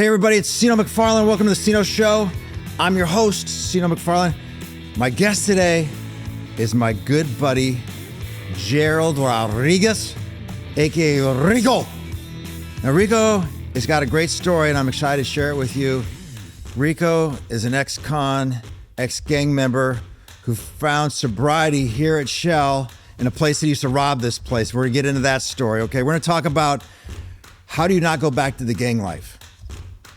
Hey everybody, it's Seano McFarland. Welcome to the Seano Show. I'm your host, Seano McFarland. My guest today is my good buddy, Gerald Rodriguez, aka Rico. Now Rico has got a great story and I'm excited to share it with you. Rico is an ex-con, ex-gang member who found sobriety here at Shell in a place that used to rob this place. We're gonna get into that story, okay? We're gonna talk about how do you not go back to the gang life?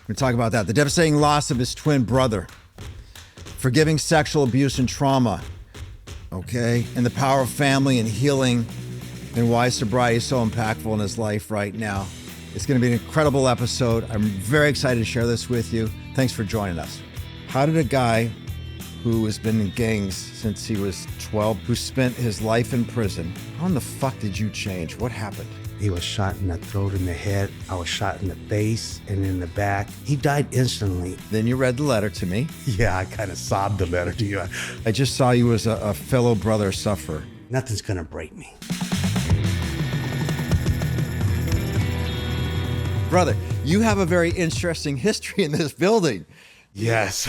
We're gonna talk about that. The devastating loss of his twin brother, forgiving sexual abuse and trauma, okay? And the power of family and healing and why sobriety is so impactful in his life right now. It's gonna be an incredible episode. I'm very excited to share this with you. Thanks for joining us. How did a guy who has been in gangs since he was 12, who spent his life in prison, how in the fuck did you change? What happened? He was shot in the throat and the head. I was shot in the face and in the back. He died instantly. Then you read the letter to me. Yeah, I kind of sobbed the letter to you. I just saw you as a fellow brother sufferer. Nothing's gonna break me. Brother, you have a very interesting history in this building. Yes.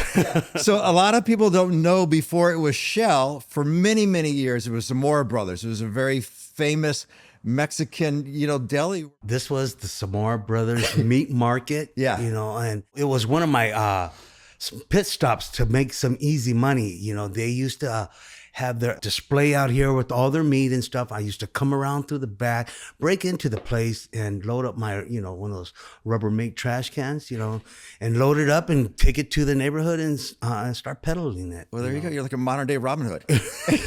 So a lot of people don't know, before it was Shell, for many, many years, it was Zamora Brothers. It was a very famous Mexican, deli. This was the Zamora Brothers meat market. Yeah. And it was one of my pit stops to make some easy money. They used to have their display out here with all their meat and stuff. I used to come around through the back, break into the place and load up my, one of those Rubbermaid trash cans, and load it up and take it to the neighborhood and start peddling it. Well, there you go. You're like a modern day Robin Hood.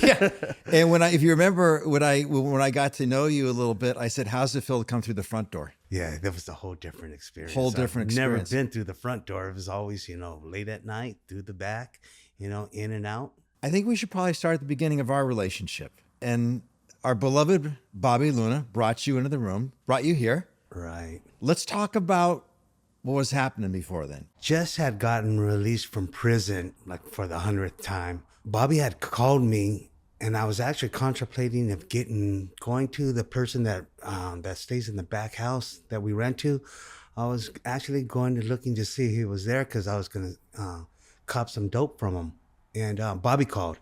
Yeah. And if you remember, when I got to know you a little bit, I said, how's it feel to come through the front door? Yeah, that was a whole different experience. Experience. Never been through the front door. It was always, late at night, through the back, in and out. I think we should probably start at the beginning of our relationship. And our beloved Bobby Luna brought you into the room, brought you here. Right. Let's talk about what was happening before then. Just had gotten released from prison, like for the 100th time. Bobby had called me, and I was actually contemplating of going to the person that stays in the back house that we rent to. I was actually looking to see if he was there because I was going to cop some dope from him. And Bobby called.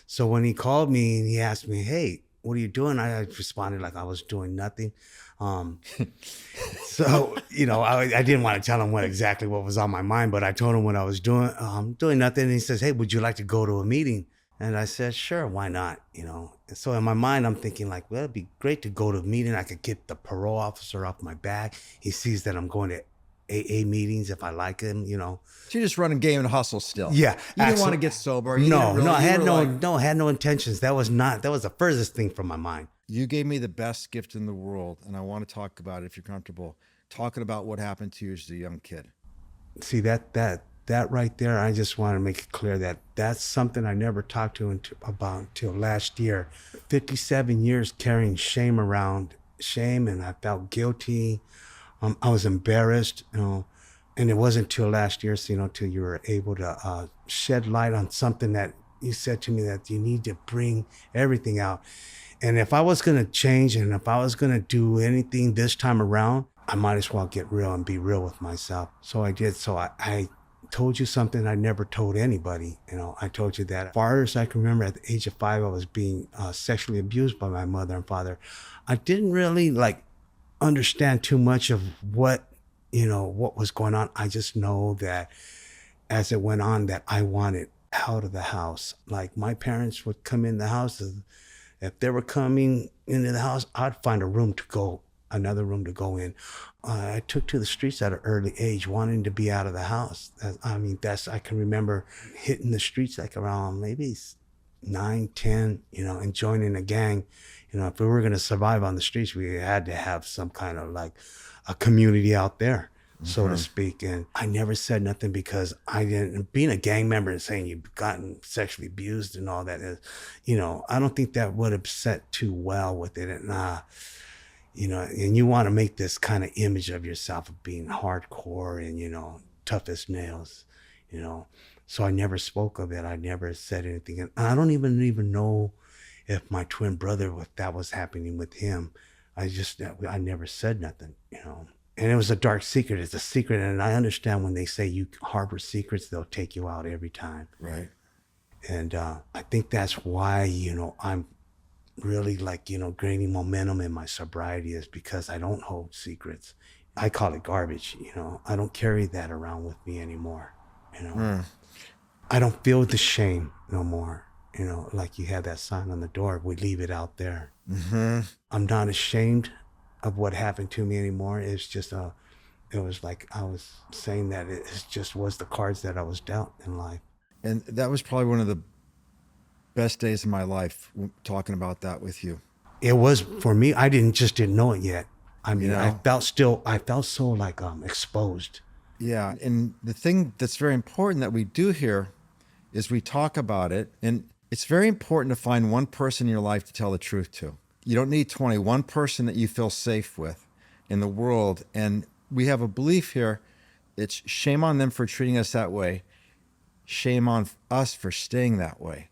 So when he called me and he asked me, hey, what are you doing? I responded like I was doing nothing. So, I didn't want to tell him exactly what was on my mind, but I told him what I was doing, doing nothing. And he says, hey, would you like to go to a meeting? And I said, sure, why not? And so in my mind, I'm thinking like, well, it'd be great to go to a meeting. I could get the parole officer off my back. He sees that I'm going to AA meetings if I like him, So you're just running game and hustle still. Yeah. You didn't want to get sober. I had no intentions. That was the furthest thing from my mind. You gave me the best gift in the world, and I want to talk about it if you're comfortable, talking about what happened to you as a young kid. See, that right there, I just want to make it clear that that's something I never talked to about until last year. 57 years carrying shame around, and I felt guilty. I was embarrassed, and it wasn't till last year, till you were able to shed light on something that you said to me that you need to bring everything out. And if I was going to change and if I was going to do anything this time around, I might as well get real and be real with myself. So I did. So I told you something I never told anybody. I told you that as far as I can remember, at the age of 5, I was being sexually abused by my mother and father. I didn't really understand too much of what was going on. I just know that as it went on that I wanted out of the house. Like my parents would come in the house. If they were coming into the house, I'd find another room to go in. I took to the streets at an early age, wanting to be out of the house. I can remember hitting the streets like around maybe 9, 10, and joining a gang. If we were going to survive on the streets, we had to have some kind of a community out there, so to speak. And I never said nothing because being a gang member and saying you've gotten sexually abused and all that is, I don't think that would have set too well with it. And, and you want to make this kind of image of yourself of being hardcore and, tough as nails, So I never spoke of it. I never said anything. And I don't even know if my twin brother, if that was happening with him. I never said nothing, And it was a dark secret. It's a secret. And I understand when they say you harbor secrets, they'll take you out every time. Right. And I think that's why, I'm really like, gaining momentum in my sobriety, is because I don't hold secrets. I call it garbage. I don't carry that around with me anymore. I don't feel the shame no more. Like you have that sign on the door, we leave it out there. Mm-hmm. I'm not ashamed of what happened to me anymore. It's just it was like I was saying that it just was the cards that I was dealt in life. And that was probably one of the best days of my life, talking about that with you. It was for me. I didn't know it yet. I mean, I felt so like exposed. Yeah. And the thing that's very important that we do here is we talk about it. And it's very important to find one person in your life to tell the truth to. You don't need 20, one person that you feel safe with in the world. And we have a belief here. It's shame on them for treating us that way. Shame on us for staying that way.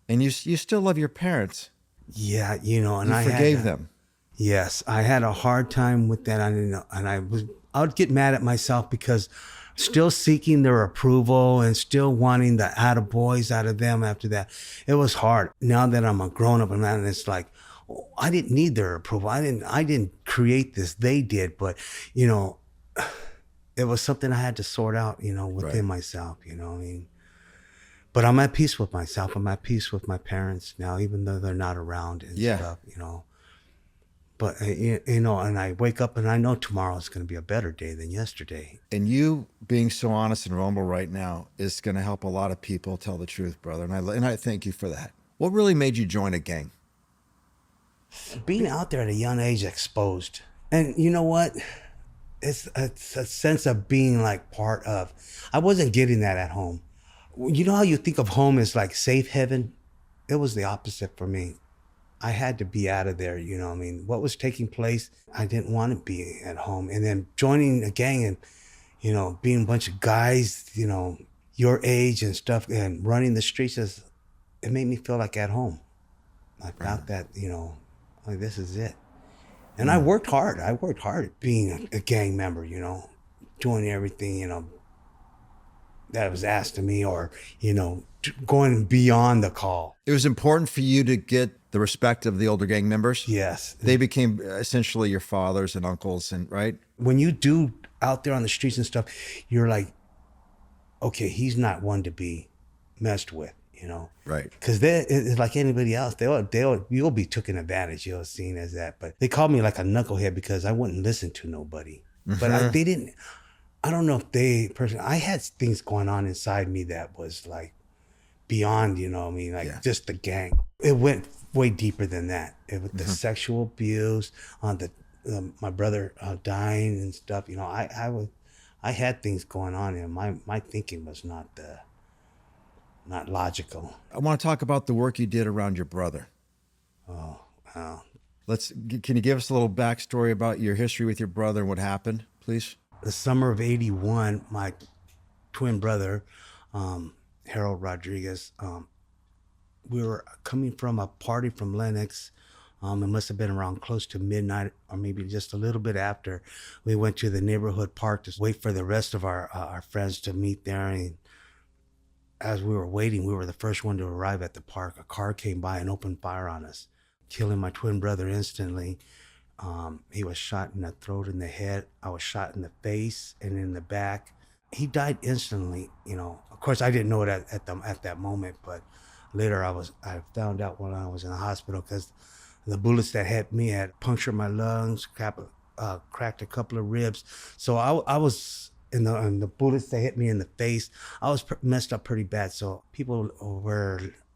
And you still love your parents. Yeah, and I forgave them. Yes, I had a hard time with that. I would get mad at myself because still seeking their approval and still wanting the attaboys out of them after that. It was hard. Now that I'm a grown up and it's like, I didn't need their approval. I didn't create this. They did, but it was something I had to sort out, within myself. But I'm at peace with myself. I'm at peace with my parents now, even though they're not around and stuff, But, and I wake up and I know tomorrow is going to be a better day than yesterday. And you being so honest and vulnerable right now is going to help a lot of people tell the truth, brother. And I thank you for that. What really made you join a gang? Being out there at a young age, exposed. And you know what? It's a sense of being like part of. I wasn't getting that at home. You know how you think of home as like safe haven? It was the opposite for me. I had to be out of there, what was taking place, I didn't want to be at home. And then joining a gang and, being a bunch of guys, your age and stuff, and running the streets, it made me feel like at home. I felt that, like this is it. And I worked hard. I worked hard at being a gang member, doing everything, that was asked of me, or, going beyond the call. It was important for you to get the respect of the older gang members? Yes. They became essentially your fathers and uncles, and right? When you do out there on the streets and stuff, you're like, okay, he's not one to be messed with, Right. Because it's like anybody else. You'll be taken advantage. You'll seen as that. But they called me like a knucklehead because I wouldn't listen to nobody. Mm-hmm. But they didn't. I don't know if I had things going on inside me that was like beyond, just the gang. It went way deeper than that. It was the sexual abuse, on my brother dying and stuff. I had things going on, and my thinking was not logical. I want to talk about the work you did around your brother. Oh, wow. Can you give us a little backstory about your history with your brother and what happened, please? The summer of '81, my twin brother, Gerald Rodriguez, we were coming from a party from Lenox. It must have been around close to midnight, or maybe just a little bit after. We went to the neighborhood park to wait for the rest of our friends to meet there. And as we were waiting, we were the first one to arrive at the park. A car came by and opened fire on us, killing my twin brother instantly. He was shot in the throat and the head. I was shot in the face and in the back. He died instantly. Of course, I didn't know it at that moment, but later I found out when I was in the hospital, because the bullets that hit me had punctured my lungs, cracked a couple of ribs. So I was in the bullets that hit me in the face, I was messed up pretty bad. So people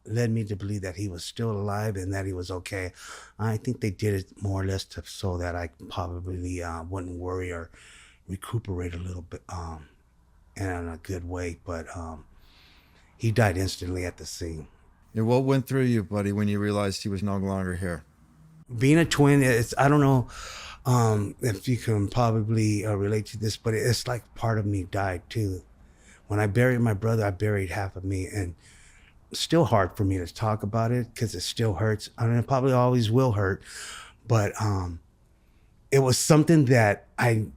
led me to believe that he was still alive and that he was okay. I think they did it more or less so that I probably wouldn't worry or recuperate a little bit in a good way. But he died instantly at the scene. And what went through you, buddy, when you realized he was no longer here? Being a twin, I don't know if you can probably relate to this, but it's like part of me died too. When I buried my brother, I buried half of me, and it's still hard for me to talk about it because it still hurts. I mean, it probably always will hurt, but it was something that I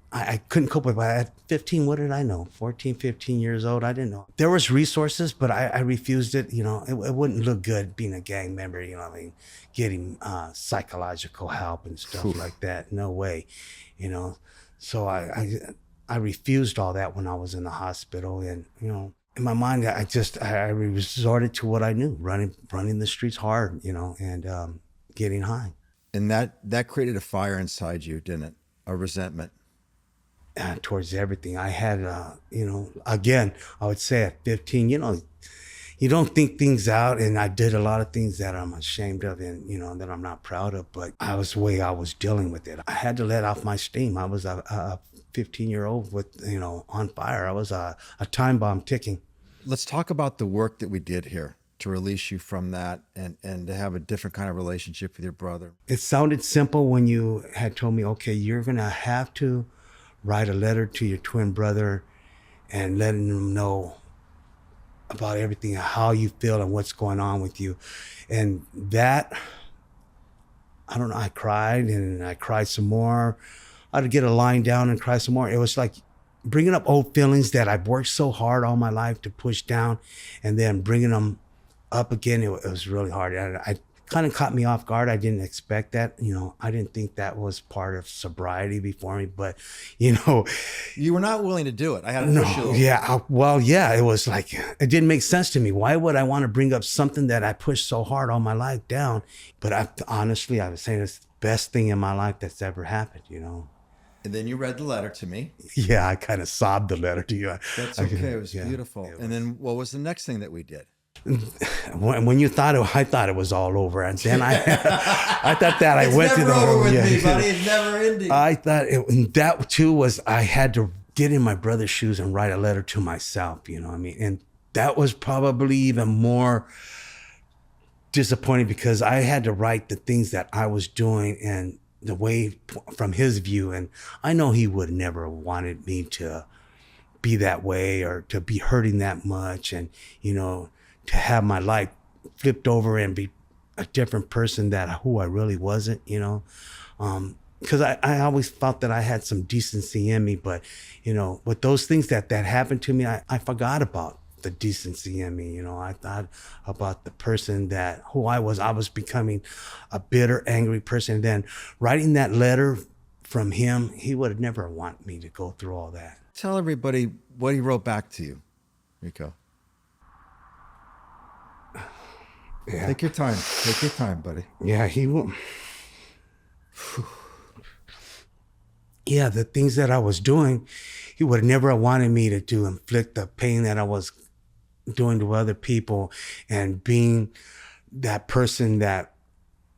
couldn't cope with. At 15, what did I know? 14, 15 years old, I didn't know. There was resources, but I refused it. You know, it wouldn't look good being a gang member, you know what I mean? Getting psychological help and stuff like that. No way, you know. So I refused all that when I was in the hospital. And, you know, in my mind, I resorted to what I knew, running the streets hard, you know, and getting high. And that created a fire inside you, didn't it? A resentment. Towards everything. I had, you know, again, I would say at 15, you know, you don't think things out. And I did a lot of things that I'm ashamed of and, you know, that I'm not proud of, but I was the way I was dealing with it. I had to let off my steam. I was a 15-year-old with, you know, on fire. I was a time bomb ticking. Let's talk about the work that we did here to release you from that and to have a different kind of relationship with your brother. It sounded simple when you had told me, okay, you're going to have to write a letter to your twin brother and letting him know about everything, how you feel and what's going on with you. And that, I don't know, I cried and I cried some more. I'd get a line down and cry some more. It was like bringing up old feelings that I've worked so hard all my life to push down, and then bringing them up again. It was really hard. I kind of caught me off guard. I didn't expect that. You know, I didn't think that was part of sobriety before me, but you know, you were not willing to do it. I had to push you. Yeah, it was like, it didn't make sense to me. Why would I want to bring up something that I pushed so hard all my life down? But honestly, I was saying it's the best thing in my life that's ever happened, you know? And then you read the letter to me. Yeah, I kind of sobbed the letter to you. That's okay. It was beautiful. And then what was the next thing that we did? When you thought I thought it was all over, and then I thought that I went to the over with me, buddy. It's never ending. I thought that too was I had to get in my brother's shoes and write a letter to myself. You know what I mean? And that was probably even more disappointing because I had to write the things that I was doing and the way from his view, and I know he would never have wanted me to be that way or to be hurting that much, and you know, to have my life flipped over and be a different person who I really wasn't, you know, because I always felt that I had some decency in me, but you know, with those things that happened to me, I forgot about the decency in me. You know, I thought about the person who I was becoming a bitter, angry person. And then writing that letter from him, he would never want me to go through all that. Tell everybody what he wrote back to you, Rico. Yeah. Take your time. Take your time, buddy. Yeah, he will. Yeah, the things that I was doing, he would never have wanted me to inflict the pain that I was doing to other people, and being that person that,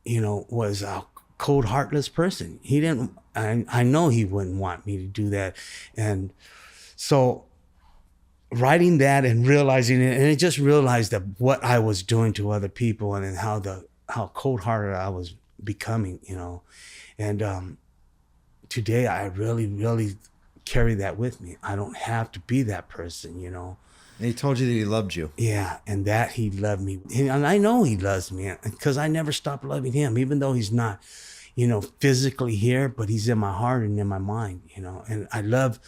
you know, was a cold, heartless person. He didn't, I know he wouldn't want me to do that. And so writing that and realizing it, and I just realized that what I was doing to other people and how cold-hearted I was becoming, you know. And today I really, really carry that with me. I don't have to be that person, you know. And he told you that he loved you. Yeah, and that he loved me. And I know he loves me because I never stopped loving him, even though he's not, you know, physically here, but he's in my heart and in my mind, you know. And I love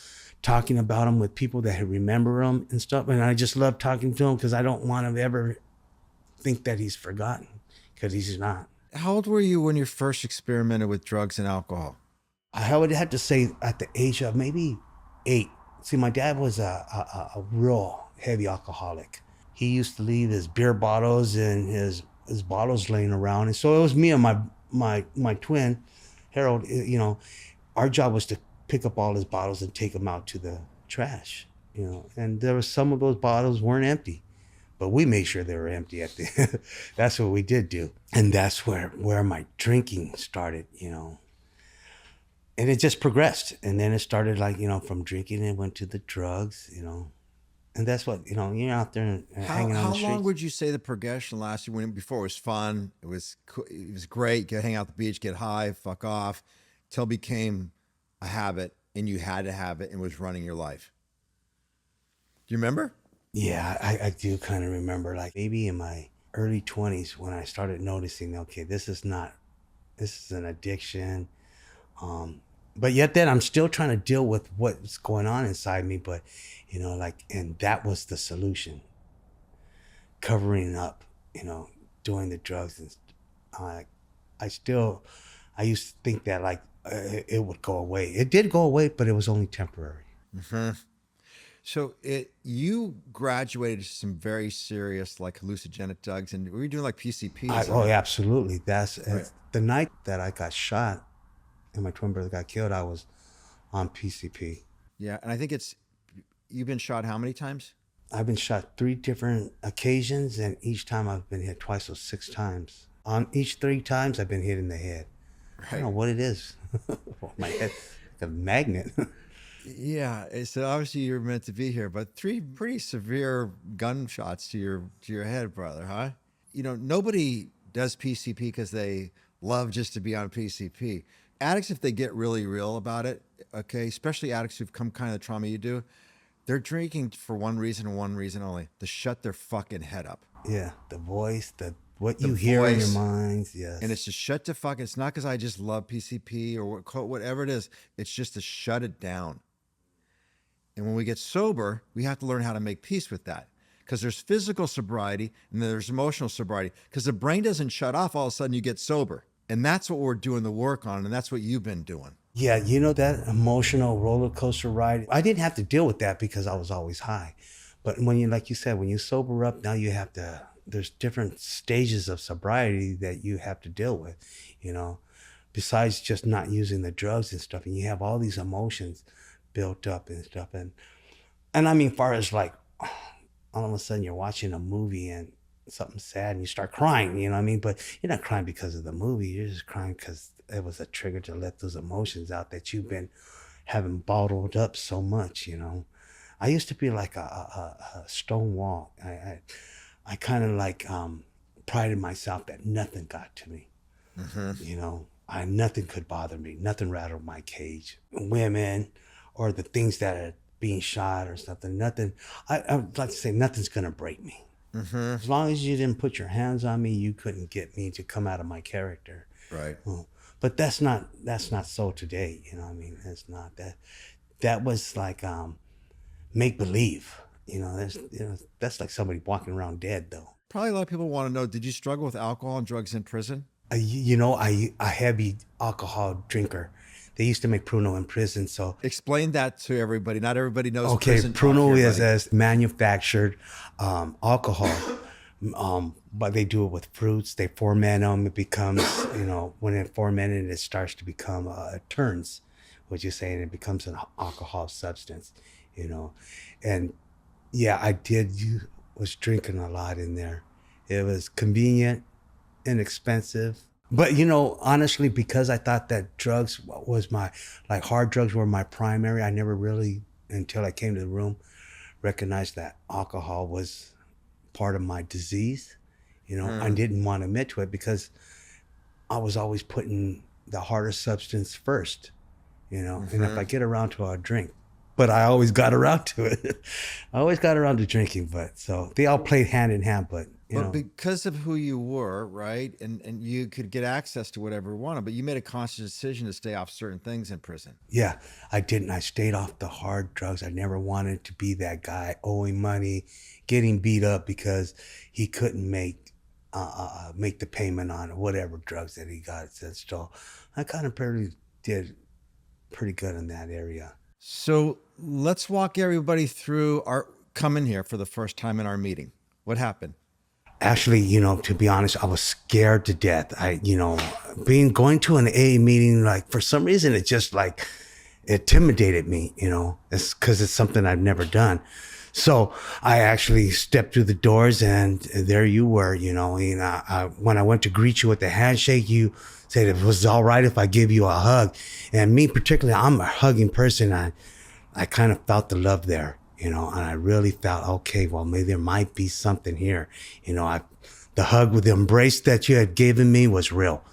talking about him with people that remember him and stuff. And I just love talking to him because I don't want to ever think that he's forgotten, because he's not. How old were you when you first experimented with drugs and alcohol? I would have to say at the age of maybe 8. See, my dad was a real heavy alcoholic. He used to leave his beer bottles and his bottles laying around. And so it was me and my twin, Harold, you know, our job was to pick up all his bottles and take them out to the trash, you know. And there was some of those bottles weren't empty, but we made sure they were empty at the that's what we did do. And that's where my drinking started, you know. And it just progressed. And then it started, like, you know, from drinking it went to the drugs, you know. And that's what, you know, you're out there and hanging on the streets. How long would you say the progression lasted? Before it was fun, it was great, get hang out at the beach, get high, fuck off, till it became a habit and you had to have it and was running your life. Do you remember? Yeah, I do kind of remember, like maybe in my early 20s when I started noticing, okay, this is an addiction. But yet then I'm still trying to deal with what's going on inside me. But, and that was the solution. Covering up, doing the drugs. And I used to think that it would go away. It did go away, but it was only temporary. Mm-hmm. So you graduated to some very serious hallucinogenic drugs, and were you doing PCPs? Oh, absolutely. That's right. The night that I got shot and my twin brother got killed. I was on PCP. Yeah, and I think you've been shot how many times? I've been shot 3 different occasions, and each time I've been hit twice, so 6 times. On each 3 times, I've been hit in the head. Right. I don't know what it is. My head, like a magnet. Yeah, so obviously you're meant to be here, but 3 pretty severe gunshots to your head, brother, huh? Nobody does PCP because they love just to be on PCP. Addicts, if they get really real about it, okay, especially addicts who've come kind of the trauma you do, they're drinking for one reason and one reason only: to shut their fucking head up. Yeah, the voice, what you hear in your minds, yes. And it's to shut the fuck. It's not because I just love PCP or whatever it is. It's just to shut it down. And when we get sober, we have to learn how to make peace with that. Because there's physical sobriety and there's emotional sobriety. Because the brain doesn't shut off all of a sudden you get sober. And that's what we're doing the work on. And that's what you've been doing. Yeah, that emotional roller coaster ride, I didn't have to deal with that because I was always high. But when like you said, when you sober up, now you have to, there's different stages of sobriety that you have to deal with, besides just not using the drugs and stuff. And you have all these emotions built up and stuff. And I mean, far as all of a sudden you're watching a movie and something sad and you start crying, you know what I mean? But you're not crying because of the movie. You're just crying because it was a trigger to let those emotions out that you've been having bottled up so much, I used to be like a stone wall. I kind of prided myself that nothing got to me. Mm-hmm. Nothing could bother me. Nothing rattled my cage. Women or the things that are being shot or something, nothing. I would like to say nothing's going to break me. Mm-hmm. As long as you didn't put your hands on me, you couldn't get me to come out of my character. Right. But that's not so today. I mean, it's not that. That was make believe. That's like somebody walking around dead though. Probably a lot of people want to know, did you struggle with alcohol and drugs in prison? I a heavy alcohol drinker. They used to make Pruno in prison, so explain that to everybody. Not everybody knows. Okay, Pruno is as manufactured alcohol, but they do it with fruits. They ferment them. It becomes, when it fermented, it starts to become it turns, what you're saying. It becomes an alcohol substance, and yeah, I was drinking a lot in there. It was convenient, inexpensive. But, honestly, because I thought that drugs was hard drugs were my primary, I never really, until I came to the room, recognized that alcohol was part of my disease. I didn't want to admit to it because I was always putting the harder substance first, mm-hmm. And if I get around to it, I'll drink. But I always got around to it. I always got around to drinking, but so they all played hand in hand, but because of who you were, right? And you could get access to whatever you wanted, but you made a conscious decision to stay off certain things in prison. Yeah, I didn't. I stayed off the hard drugs. I never wanted to be that guy owing money, getting beat up because he couldn't make the payment on whatever drugs that he got. So I kind of did pretty good in that area. So let's walk everybody through our coming here for the first time in our meeting. What happened? Actually, to be honest, I was scared to death. Going to an AA meeting, for some reason, it just it intimidated me, it's because it's something I've never done. So I actually stepped through the doors and there you were, when I went to greet you with the handshake, you said it was all right if I give you a hug. And me particularly, I'm a hugging person. I kind of felt the love there. And I really felt, okay, well, maybe there might be something here. The hug with the embrace that you had given me was real.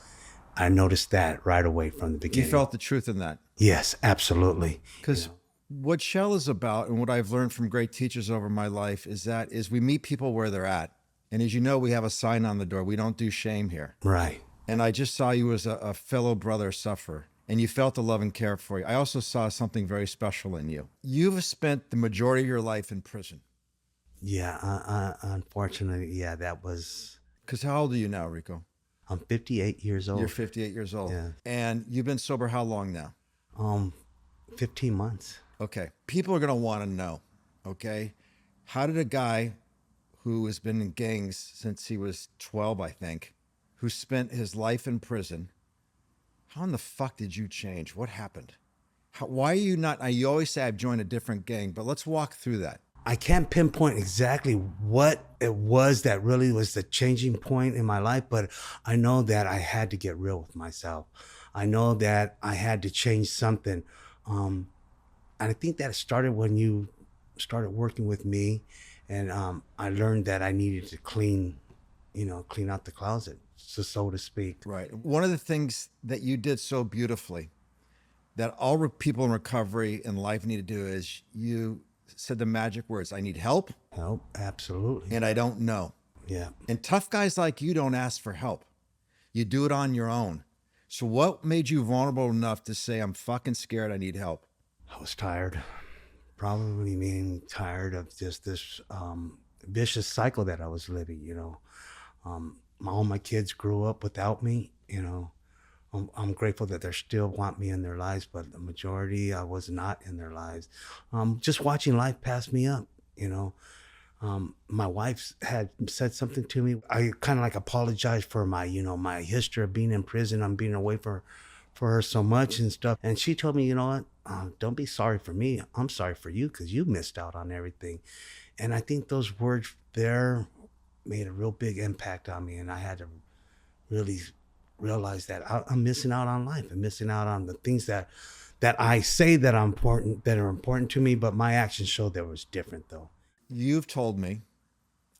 I noticed that right away from the beginning. You felt the truth in that? Yes, absolutely. Because what Shell is about, and what I've learned from great teachers over my life, is we meet people where they're at. And as you know, we have a sign on the door. We don't do shame here. Right. And I just saw you as a fellow brother sufferer. and you felt the love and care for you. I also saw something very special in you. You've spent the majority of your life in prison. Yeah, unfortunately, yeah, that was. Because how old are you now, Rico? I'm 58 years old. You're 58 years old. Yeah. And you've been sober how long now? 15 months. Okay. People are going to want to know, okay? How did a guy who has been in gangs since he was 12, I think, who spent his life in prison, how in the fuck did you change? What happened? Why are you not, you always say I've joined a different gang, but let's walk through that. I can't pinpoint exactly what it was that really was the changing point in my life, but I know that I had to get real with myself. I know that I had to change something. And I think that started when you started working with me, and I learned that I needed to clean out the closet, so to speak. Right. One of the things that you did so beautifully that all people in recovery in life need to do is you said the magic words, I need help. Help, absolutely. And I don't know. Yeah. And tough guys like you don't ask for help. You do it on your own. So what made you vulnerable enough to say, I'm fucking scared, I need help? I was tired. Probably being tired of just this vicious cycle that I was living, all my kids grew up without me, I'm grateful that they still want me in their lives, but the majority, I was not in their lives. Just watching life pass me up, my wife had said something to me. I kind of like apologized for my, my history of being in prison. I'm being away for her so much and stuff. And she told me, you know what, don't be sorry for me. I'm sorry for you because you missed out on everything. And I think those words there made a real big impact on me. And I had to really realize that I'm missing out on life and missing out on the things that I say that are important to me, but my actions showed that it was different though. You've told me,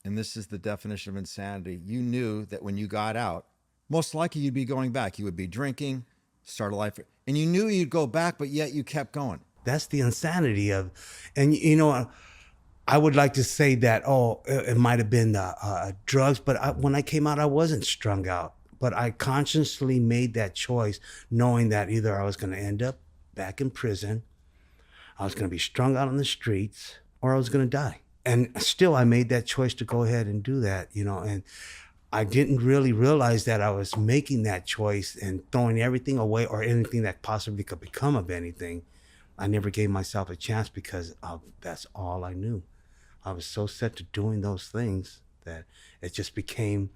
and this is the definition of insanity, you knew that when you got out, most likely you'd be going back. You would be drinking, start a life, and you knew you'd go back, but yet you kept going. That's the insanity of, and I would like to say that, it might have been drugs, but when I came out, I wasn't strung out. But I consciously made that choice, knowing that either I was going to end up back in prison, I was going to be strung out on the streets, or I was going to die. And still, I made that choice to go ahead and do that, and I didn't really realize that I was making that choice and throwing everything away or anything that possibly could become of anything. I never gave myself a chance because that's all I knew. I was so set to doing those things that it just became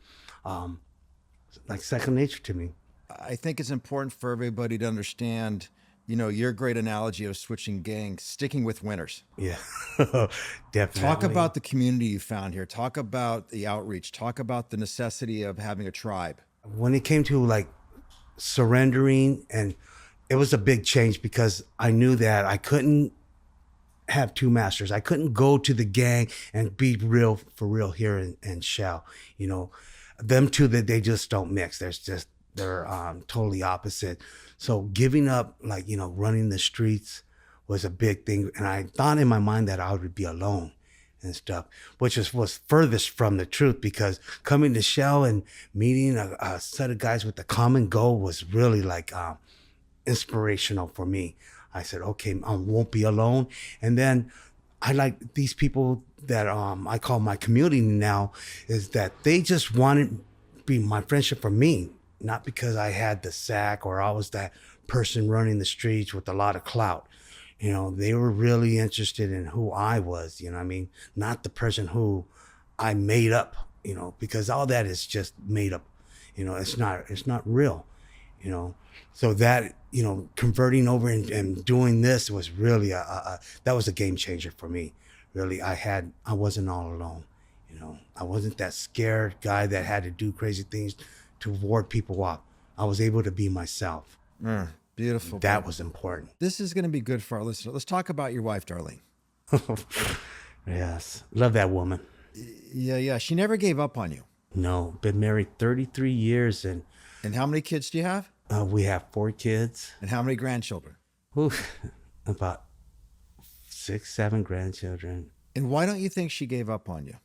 like second nature to me. I think it's important for everybody to understand, your great analogy of switching gangs, sticking with winners. Yeah, definitely. Talk about the community you found here. Talk about the outreach. Talk about the necessity of having a tribe. When it came to like surrendering, and it was a big change because I knew that I couldn't have two masters. I couldn't go to the gang and be real for real here and shall, them two, that they just don't mix. They're totally opposite. So giving up, like, running the streets was a big thing. And I thought in my mind that I would be alone and stuff, which was furthest from the truth, because coming to Shell and meeting a set of guys with a common goal was really like inspirational for me. I said, okay, I won't be alone. And then I like these people that I call my community now, is that they just wanted to be my friendship for me, not because I had the sack or I was that person running the streets with a lot of clout. They were really interested in who I was, not the person who I made up, because all that is just made up, it's not real, So that, converting over and doing this was really that was a game changer for me. Really, I wasn't all alone. I wasn't that scared guy that had to do crazy things to ward people off. I was able to be myself. Beautiful. That was important. This is going to be good for our listeners. Let's talk about your wife, Darlene. Yes. Love that woman. Yeah. She never gave up on you. No. Been married 33 years. And how many kids do you have? We have 4 kids. And how many grandchildren? About 6, 7 grandchildren. And why don't you think she gave up on you?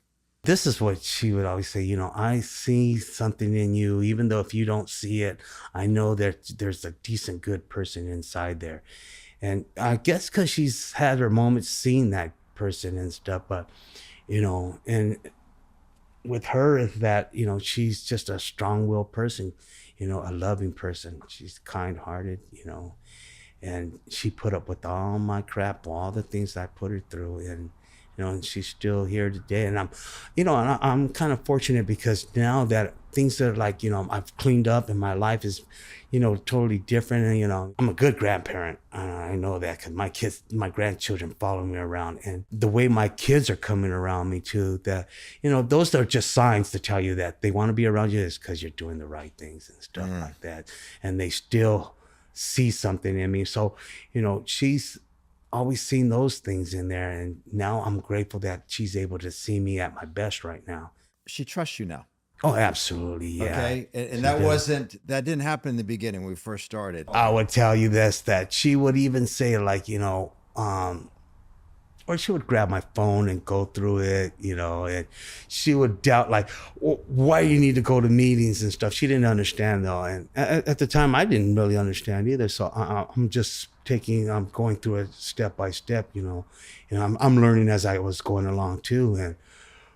this is what she would always say, I see something in you, even though if you don't see it, I know that there's a decent, good person inside there. And I guess because she's had her moments seeing that person and stuff, but, and with her is that, she's just a strong-willed person, a loving person. She's kind-hearted, and she put up with all my crap, all the things I put her through, and she's still here today. And I'm kind of fortunate because now that things are like, I've cleaned up and my life is, totally different. And, I'm a good grandparent. I know that because my grandchildren follow me around, and the way my kids are coming around me too, that, those are just signs to tell you that they want to be around you is because you're doing the right things and stuff like that. And they still see something in me. So, she's always seen those things in there. And now I'm grateful that she's able to see me at my best right now. She trusts you now. Oh, absolutely. Yeah. Okay. And that didn't happen in the beginning when we first started. I would tell you this, that she would even say like, or she would grab my phone and go through it, and she would doubt like, why you need to go to meetings and stuff. She didn't understand though. And at the time I didn't really understand either. So I'm going through it step by step, and I'm learning as I was going along too.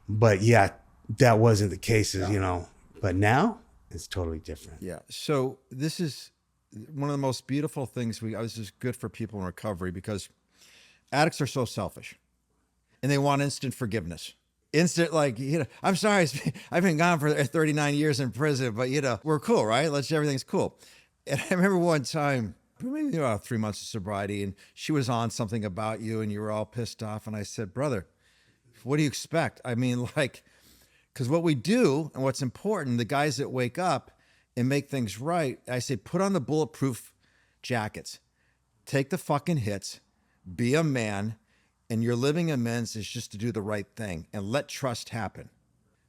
But yeah, that wasn't the case, but now it's totally different. Yeah. So this is one of the most beautiful things this is good for people in recovery because addicts are so selfish and they want instant forgiveness. Instant, like, I'm sorry, I've been gone for 39 years in prison, but we're cool, right? Everything's cool. And I remember one time, maybe about 3 months of sobriety, and she was on something about you and you were all pissed off. And I said, brother, what do you expect? I mean, because what we do and what's important, the guys that wake up and make things right, I say, put on the bulletproof jackets, take the fucking hits, be a man, and your living amends is just to do the right thing and let trust happen.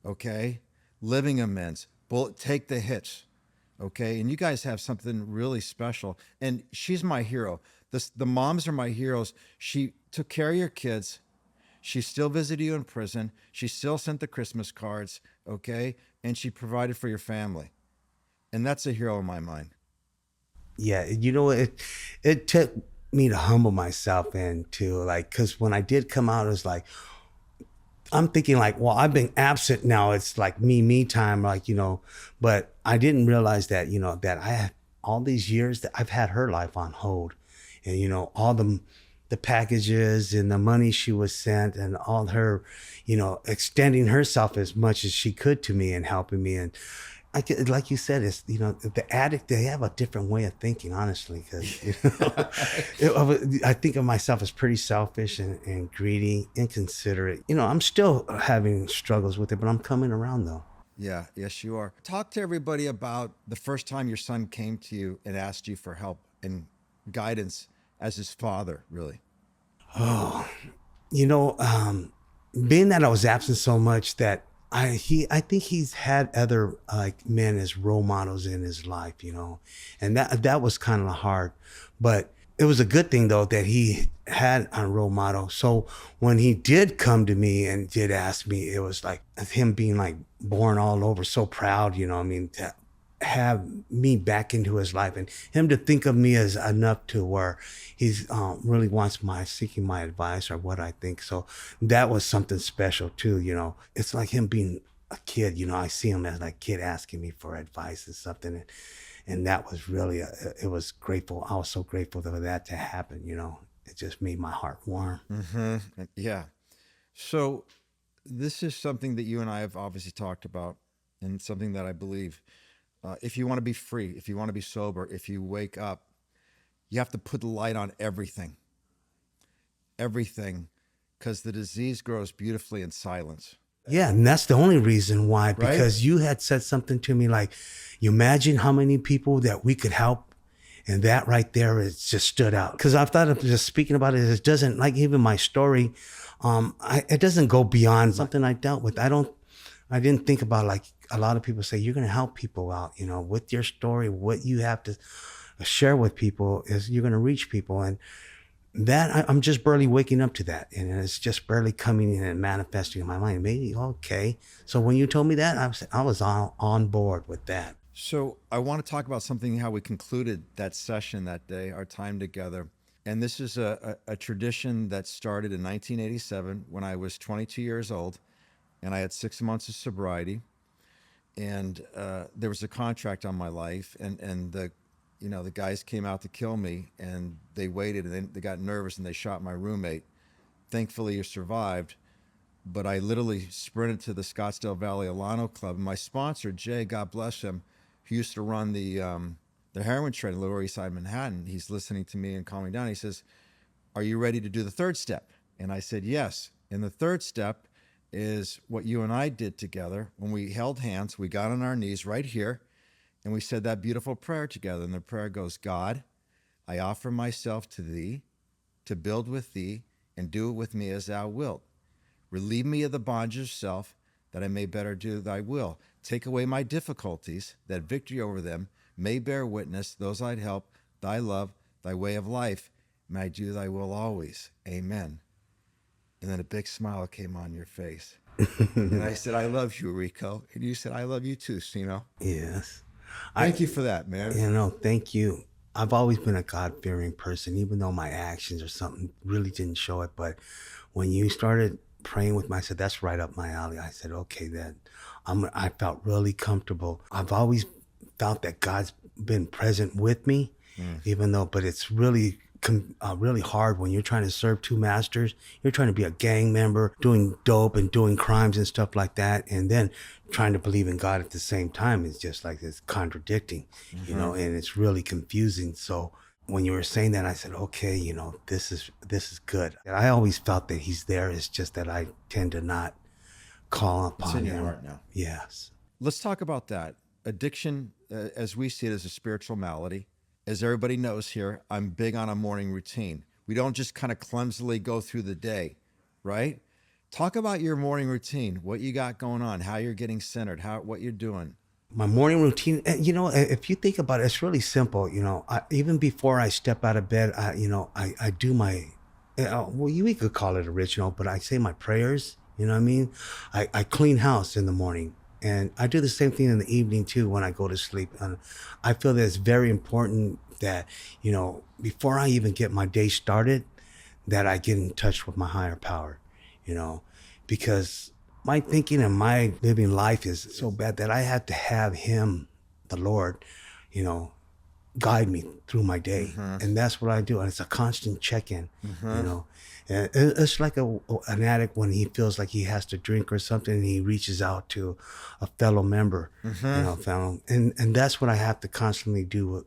Okay? Living amends, take the hits. Okay? And you guys have something really special. And she's my hero. The moms are my heroes. She took care of your kids. She still visited you in prison. She still sent the Christmas cards, okay? And she provided for your family. And that's a hero in my mind. Yeah, it took me to humble myself into because when I did come out, it was like, I'm thinking like, well, I've been absent now. It's like me time, but I didn't realize that, that I had all these years that I've had her life on hold and, all the packages and the money she was sent and all her, extending herself as much as she could to me and helping me. And like you said, it's, the addict, they have a different way of thinking, honestly, because, I think of myself as pretty selfish and greedy, inconsiderate. I'm still having struggles with it, but I'm coming around though. Yeah, yes, you are. Talk to everybody about the first time your son came to you and asked you for help and guidance as his father, really. Oh, being that I was absent so much that I think he's had other men as role models in his life, and that was kind of hard, but it was a good thing though that he had a role model. So when he did come to me and did ask me, it was like him being like born all over, so proud, to have me back into his life and him to think of me as enough to where he's really wants seeking my advice or what I think. So that was something special too, It's like him being a kid, I see him as like kid asking me for advice and something. And that was really, it was grateful. I was so grateful for that to happen, It just made my heart warm. Mm-hmm. Yeah. So this is something that you and I have obviously talked about and something that I believe. If you want to be free, if you want to be sober, if you wake up, you have to put the light on everything. Everything. Because the disease grows beautifully in silence. Yeah, and that's the only reason why, because you had said something to me like, you imagine how many people that we could help. And that right there, it just stood out. Because I thought of just speaking about it, it doesn't, like even my story, it doesn't go beyond something I dealt with. I didn't think about like a lot of people say, you're going to help people out, with your story, what you have to share with people is you're going to reach people. And I'm just barely waking up to that, and it's just barely coming in and manifesting in my mind. Maybe, okay. So when you told me that, I was on board with that. So I want to talk about something, how we concluded that session that day, our time together. And this is a tradition that started in 1987 when I was 22 years old and I had 6 months of sobriety. And there was a contract on my life, and the guys came out to kill me, and they waited, and they got nervous, and they shot my roommate. Thankfully, he survived, but I literally sprinted to the Scottsdale Valley Alano Club. And my sponsor, Jay, God bless him, who used to run the heroin trade in Lower East Side Manhattan, he's listening to me and calming down. He says, "Are you ready to do the third step?" And I said, "Yes." And the third step is what you and I did together when we held hands. We got on our knees right here, and we said that beautiful prayer together. And the prayer goes, "God, I offer myself to thee, to build with thee, and do it with me as thou wilt. Relieve me of the bondage of self, that I may better do thy will. Take away my difficulties, that victory over them may bear witness, those I'd help, thy love, thy way of life, may I do thy will always. Amen." And then a big smile came on your face. And I said, "I love you, Rico." And you said, "I love you too, Seano." Yes. Thank you for that, man. Thank you. I've always been a God-fearing person, even though my actions or something really didn't show it. But when you started praying with me, I said, that's right up my alley. I said, okay, I felt really comfortable. I've always felt that God's been present with me, but it's really really hard when you're trying to serve two masters. You're trying to be a gang member, doing dope and doing crimes and stuff like that, and then trying to believe in God at the same time. It's just like it's contradicting, and it's really confusing. So when you were saying that, I said, okay, this is good. And I always felt that he's there. It's just that I tend to not call upon him. It's in your heart now. Yes. Let's talk about that. Addiction, as we see it, is a spiritual malady. As everybody knows here, I'm big on a morning routine. We don't just kind of clumsily go through the day, right? Talk about your morning routine, what you got going on, how you're getting centered, what you're doing. My morning routine, if you think about it, it's really simple. Even before I step out of bed, I do my, we could call it a ritual, but I say my prayers, you know what I mean? I clean house in the morning. And I do the same thing in the evening too when I go to sleep. And I feel that it's very important that, before I even get my day started, that I get in touch with my higher power, because my thinking and my living life is so bad that I have to have him, the Lord, guide me through my day. And that's what I do. And it's a constant check-in, And it's like an addict when he feels like he has to drink or something, and he reaches out to a fellow member, and that's what I have to constantly do,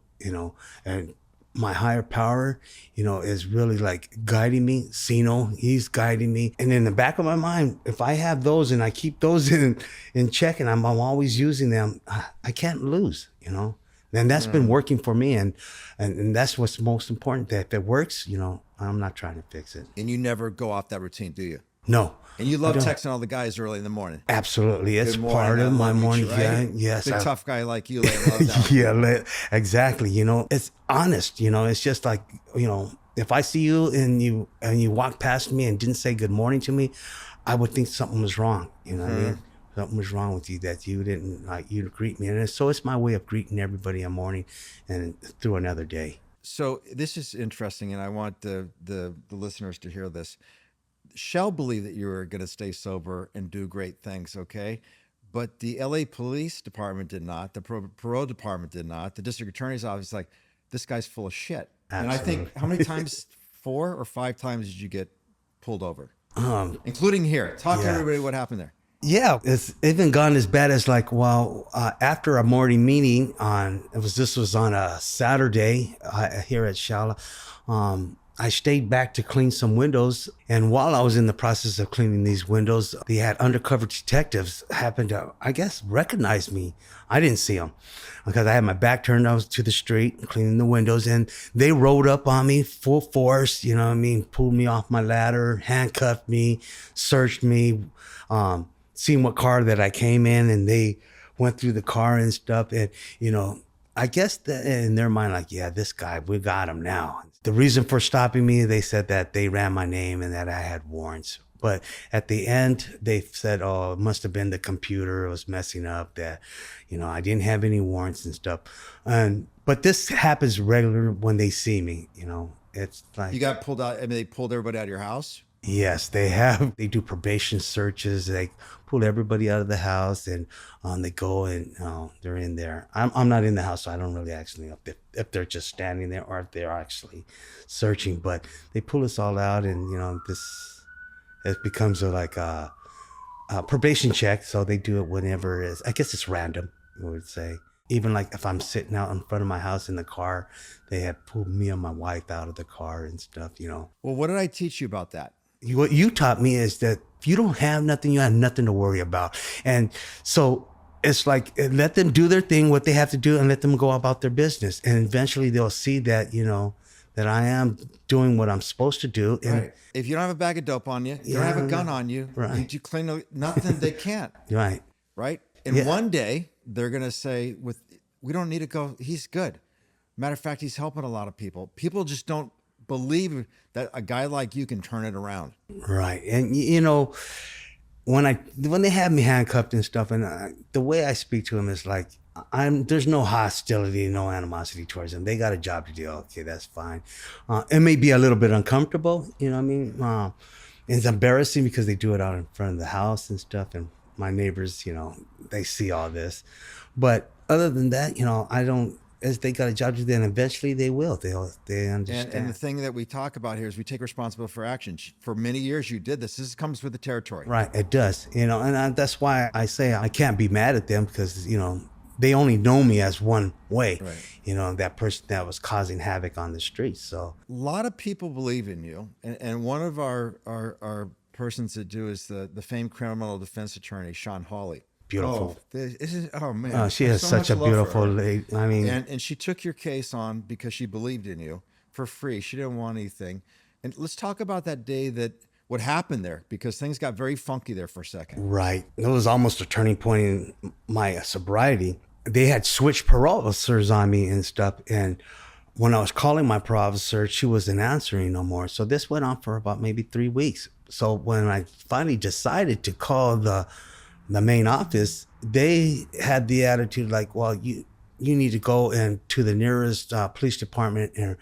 and my higher power, is really like guiding me. Seano, he's guiding me. And in the back of my mind, if I have those and I keep those in check and I'm always using them, I can't lose, And that's been working for me, and that's what's most important. That if it works, I'm not trying to fix it. And you never go off that routine, do you? No. And you love texting all the guys early in the morning. Absolutely, it's morning, part of my morning. Right? Yeah, yes. Big tough guy like you, love that. Yeah, exactly. It's honest. It's just like if I see you and you walk past me and didn't say good morning to me, I would think something was wrong. You know what I mean? Something was wrong with you that you didn't you greet me, and so it's my way of greeting everybody in the morning and through another day. So this is interesting, and I want the listeners to hear this. Shell believed that you were going to stay sober and do great things, okay? But the LA Police Department did not. The parole department did not. The district attorney's office is like, this guy's full of shit. Absolutely. And I think, how many times, 4 or 5 times did you get pulled over? Including here. Talk to everybody what happened there. Yeah, it's even gone as bad as after a morning meeting this was on a Saturday here at Shala. I stayed back to clean some windows, and while I was in the process of cleaning these windows, they had undercover detectives happen to, I guess, recognize me. I didn't see them because I had my back turned. I was to the street cleaning the windows, and they rode up on me full force, pulled me off my ladder, handcuffed me, searched me, seen what car that I came in, and they went through the car and stuff. And, I guess that in their mind, like, yeah, this guy, we got him now. The reason for stopping me, they said that they ran my name and that I had warrants. But at the end, they said, oh, it must have been the computer. It was messing up, that, I didn't have any warrants and stuff. But this happens regularly when they see me, It's like... You got pulled out. I mean, they pulled everybody out of your house? Yes, they have. They do probation searches. They pull everybody out of the house, and they go and they're in there. I'm not in the house, so I don't really actually know if they're just standing there or if they're actually searching. But they pull us all out, and it becomes a probation check. So they do it whenever it is. I guess it's random, I would say. Even like if I'm sitting out in front of my house in the car, they have pulled me and my wife out of the car and stuff. Well, what did I teach you about that? What you taught me is that if you don't have nothing, you have nothing to worry about. And so it's like, let them do their thing, what they have to do, and let them go about their business. And eventually they'll see that, that I am doing what I'm supposed to do. And right. If you don't have a bag of dope on you, you don't have a gun on you, right. You claim nothing, they can't. Right. Right? And one day they're going to say, we don't need to go, he's good. Matter of fact, he's helping a lot of people. People just don't believe that a guy like you can turn it around. Right. And when they have me handcuffed and stuff, and the way I speak to them is like, there's no hostility, no animosity towards them. They got a job to do. Okay, that's fine. It may be a little bit uncomfortable, you know what I mean? It's embarrassing because they do it out in front of the house and stuff, and my neighbors, they see all this. But other than that, I don't, as they got a job to do, then eventually they will. They understand. And the thing that we talk about here is we take responsibility for action. For many years you did this. This comes with the territory. Right, it does. And that's why I say I can't be mad at them, because, they only know me as one way. Right. That person that was causing havoc on the streets. So a lot of people believe in you. And one of our persons that do is the famed criminal defense attorney, Sean Hawley. Beautiful. Oh man. She has such a beautiful lady. I mean, and she took your case on because she believed in you for free. She didn't want anything. And let's talk about that day what happened there, because things got very funky there for a second. Right. It was almost a turning point in my sobriety. They had switched parole officers on me and stuff. And when I was calling my parole officer, she wasn't answering no more. So this went on for about maybe 3 weeks. So when I finally decided to call the main office, they had the attitude like, well, you need to go to the nearest police department and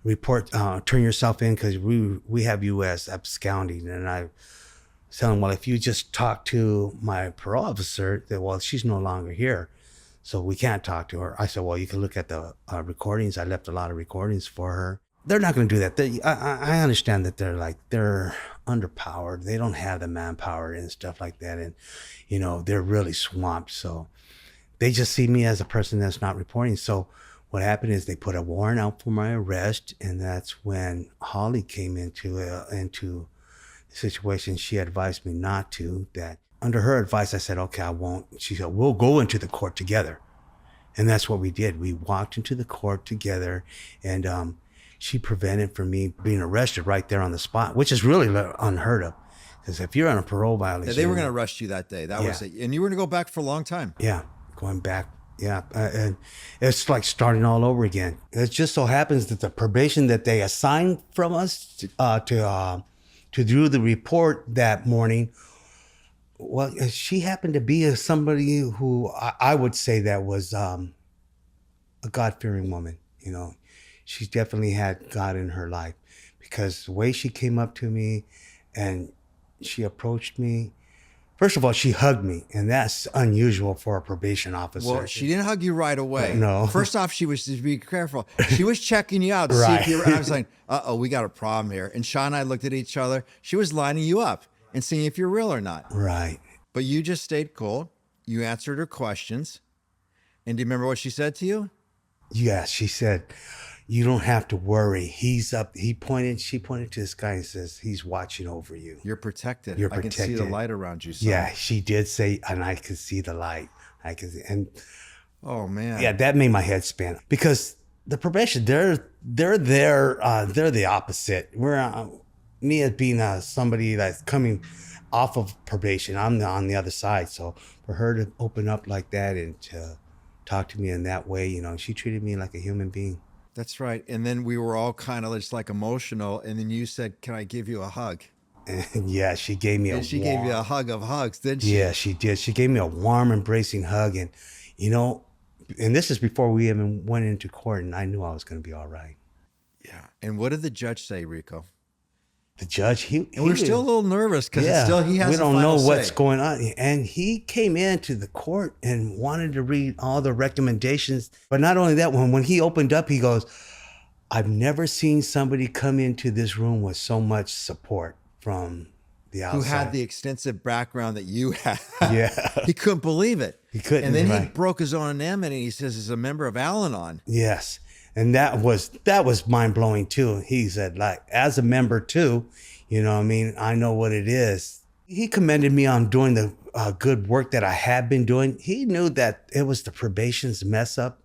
report, turn yourself in, because we have you as absconding. And I was telling them, well, if you just talk to my parole officer, that, well, she's no longer here, so we can't talk to her. I said, well, you can look at the recordings. I left a lot of recordings for her. They're not going to do that. I understand that they're underpowered. They don't have the manpower and stuff like that. And, they're really swamped. So they just see me as a person that's not reporting. So what happened is they put a warrant out for my arrest. And that's when Holly came into the situation. She advised me not to. That under her advice, I said, okay, I won't. She said, we'll go into the court together. And that's what we did. We walked into the court together, and she prevented from me being arrested right there on the spot, which is really unheard of. Because if you're on a parole violation... Yeah, they were going to arrest you that day. That was it. And you were going to go back for a long time. Yeah, going back. Yeah. And it's like starting all over again. It just so happens that the probation that they assigned from us to do the report that morning, well, she happened to be somebody who I would say that was a God-fearing woman, She definitely had God in her life, because the way she came up to me and she approached me, first of all, she hugged me, and that's unusual for a probation officer. Well, she didn't hug you right away. No. First off, she was, just be careful. She was checking you out to see if you were, I was like, we got a problem here. And Sean and I looked at each other. She was lining you up and seeing if you're real or not. Right. But you just stayed cool. You answered her questions. And do you remember what she said to you? Yeah, she said, you don't have to worry. He's up. She pointed to this guy and says, he's watching over you. You're protected. You're I can see protected. the light around you. Son. Yeah, she did say, and I could see the light. I could see, and oh man. Yeah, that made my head spin, because the probation, they're the opposite. We're me as being somebody that's coming off of probation, I'm on the other side. So for her to open up like that and to talk to me in that way, she treated me like a human being. That's right. And then we were all kind of just like emotional. And then you said, "Can I give you a hug?" And yeah, she gave me And she gave you a hug of hugs, didn't she? Yeah, she did. She gave me a warm, embracing hug. And, you know, and this is before we even went into court, and I knew I was going to be all right. Yeah. And what did the judge say, Rico? The judge, And we're still a little nervous because it's still, he has we the don't final know what's say. going on. And he came into the court and wanted to read all the recommendations. But not only that, when he opened up, he goes, "I've never seen somebody come into this room with so much support from the outside." Who had the extensive background that you had. Yeah. He couldn't believe it. He couldn't, And then he right. broke his own anonymity. He says he's a member of Al-Anon. Yes. And that was mind blowing too. He said, like, as a member too, you know what I mean? I know what it is. He commended me on doing the good work that I had been doing. He knew that it was the probation's mess up.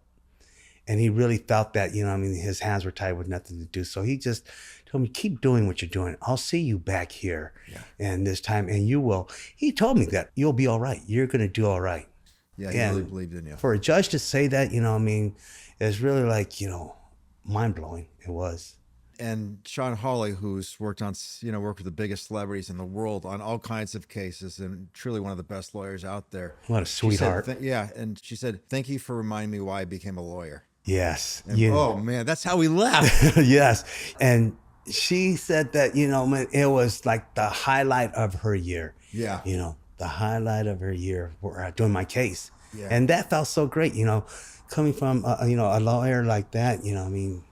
And he really felt that, you know what I mean, his hands were tied with nothing to do. So he just told me, keep doing what you're doing. I'll see you back here. Yeah. And this time, and you will. He told me that you'll be all right. You're going to do all right. Yeah, he really believed in you. For a judge to say that, you know what I mean, it's really like, you know, mind blowing. It was. And Sean Hawley, who's worked with the biggest celebrities in the world on all kinds of cases and truly one of the best lawyers out there. What a sweetheart. And she said, "Thank you for reminding me why I became a lawyer." Yes. And, oh, man, that's how we left. Yes. And she said that, you know, man, it was like the highlight of her year. Yeah. You know, the highlight of her year for doing my case. Yeah. And that felt so great, you know, coming from, you know, a lawyer like that, you know, I mean,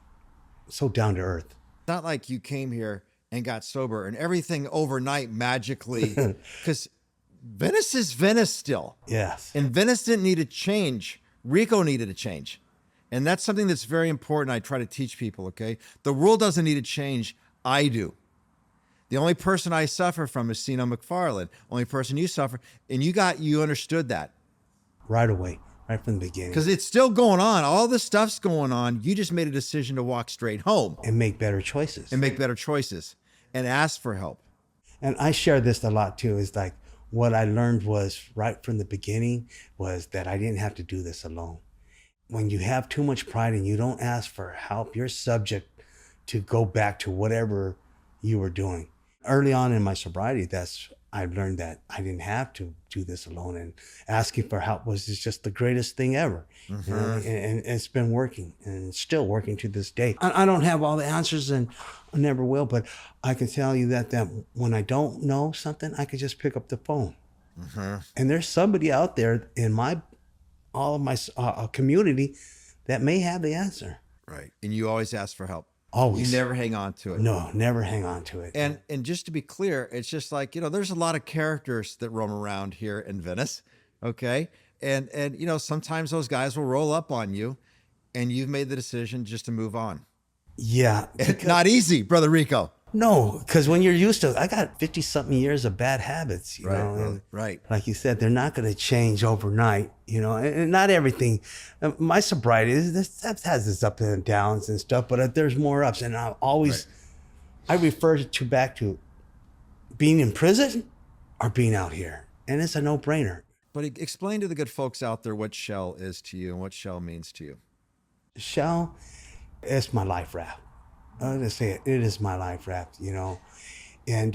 so down to earth. It's not like you came here and got sober and everything overnight magically, because Venice is Venice still. Yes. And Venice didn't need to change. Rico needed to change. And that's something that's very important. I try to teach people, okay? The world doesn't need to change. I do. The only person I suffer from is Seano McFarland. Only person you suffer. And you understood that. Right away, right from the beginning. Because it's still going on. All this stuff's going on. You just made a decision to walk straight home. And make better choices. And ask for help. And I share this a lot too. Is like what I learned was right from the beginning was that I didn't have to do this alone. When you have too much pride and you don't ask for help, you're subject to go back to whatever you were doing. Early on in my sobriety, I learned that I didn't have to do this alone, and asking for help was just the greatest thing ever. Mm-hmm. You know, and it's been working, and it's still working to this day. I don't have all the answers, and I never will, but I can tell you that when I don't know something, I can just pick up the phone. Mm-hmm. And there's somebody out there in all of my community that may have the answer. Right. And you always ask for help. Always. You never hang on to it. No, never hang on to it. And just to be clear, it's just like, you know, there's a lot of characters that roam around here in Venice. Okay. And you know, sometimes those guys will roll up on you and you've made the decision just to move on. Yeah. It's not easy, Brother Rico. No, because when you're used to, I got 50-something years of bad habits, you know. And right. Like you said, they're not going to change overnight, you know, and not everything. My sobriety that has its ups and downs and stuff, but there's more ups. And I refer back to being in prison or being out here. And it's a no-brainer. But explain to the good folks out there what Shell is to you and what Shell means to you. Shell is my life raft. I'm gonna say it is my life raft, you know, and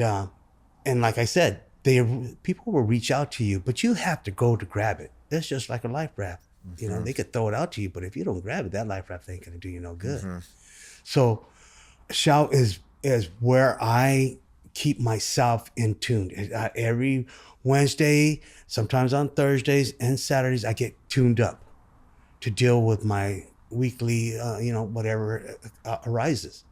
like I said, people will reach out to you, but you have to go to grab it. It's just like a life raft, you know. They could throw it out to you, but if you don't grab it, that life raft ain't gonna do you no good. Mm-hmm. So, Shell is where I keep myself in tune. Every Wednesday, sometimes on Thursdays and Saturdays, I get tuned up to deal with my weekly, you know, whatever arises.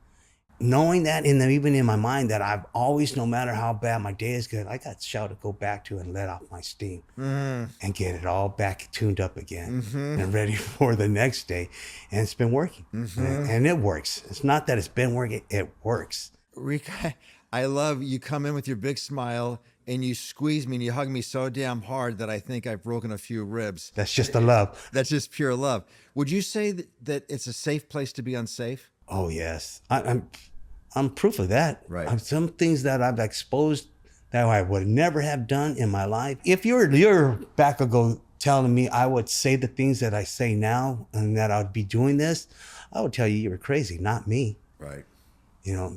Knowing that, even in my mind, that I've always, no matter how bad my day is good, I got Shell to go back to and let off my steam and get it all back tuned up again and ready for the next day. And it's been working. And it works. It's not that it's been working, it works. Rick, I love you come in with your big smile and you squeeze me and you hug me so damn hard that I think I've broken a few ribs. That's just the love. That's just pure love. Would you say that it's a safe place to be unsafe? Oh, yes. I'm proof of that. Right. Some things that I've exposed that I would never have done in my life. If you're back ago telling me I would say the things that I say now and that I'd be doing this, I would tell you you were crazy, not me. Right.